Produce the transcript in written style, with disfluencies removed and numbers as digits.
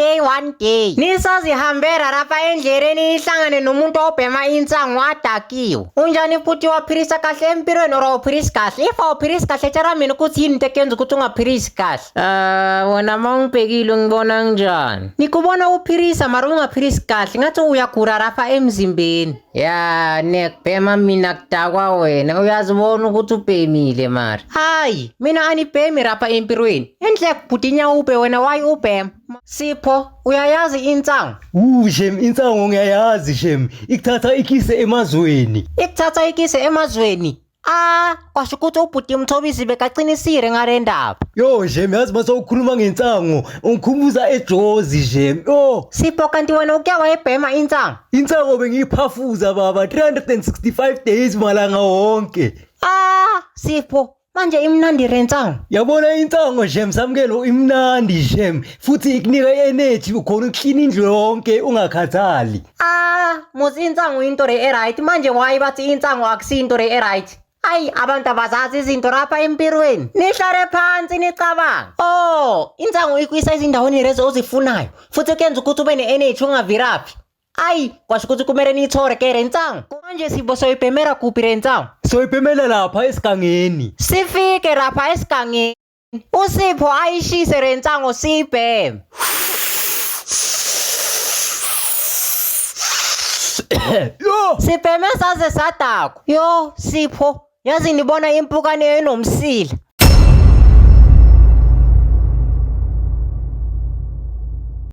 one day nisazihambela lapha endleleni ihlangane nomuntu obhema insangu adakiwe. Unjani futhi waphilisa kahle empilweni or awuphilisi kahle? If awuphilisi kahle tshela mina ukuthi yini into ekenza ukuthi ungaphilisi kahle. Wena mangibhekile ngibona njani? Nikubona uphilisa mara ungaphilisi kahle ngathi uyagula lapha emzimbeni. Ya nekubhema mina kudakwa wena uyazibona ukuthi ubhemile mara. Hayi mina anibhemi lapha empilweni. Endle kubhudinya ube wena wayi ubhema. Sipho uyayazi insangu? Shem insangu ngiyayazi Shem. Ikuthatha ikise emazweni. Ikuthatha ikise emazweni? Kwasho ukuthi ubhuti Mthobisi bekaqinisile ngale ndaba. Yo Shem yazi mase ukhuluma ngensangu ungikhumbuza eJozi Shem. Sipho kanti wena uke wayebhema insangu? Insangu bengiyiphafuza baba 365 days malanga wonke. Sipho manje imnandi rensangu. Yabona insangu Shem samkelo imnandi Shem futhi ikunika energy ukhona uclean indlu yonke ungakhathali. Muzi insangu into right manje why bathi insangu akusinto right? Hayi abantu abazazi izinto lapha empilweni. Nihlale phansi nicabanga. Insangu ikwisa izindaweni lezo ozifunayo futhi kenza ukuthi ube ne-energy ungaviraphi. Kwasho ukuthi kumele niyithore ke rensangu. Manje Sipho soyibhemela kuphi rensangu? Soyibhemela lapha esigangeni. Sifike lapha esigangeni. uSipho ayishise rensangu sibheme. Sibheme saze sadakwa. Yo Sipho yazi nibona impukane enomsila.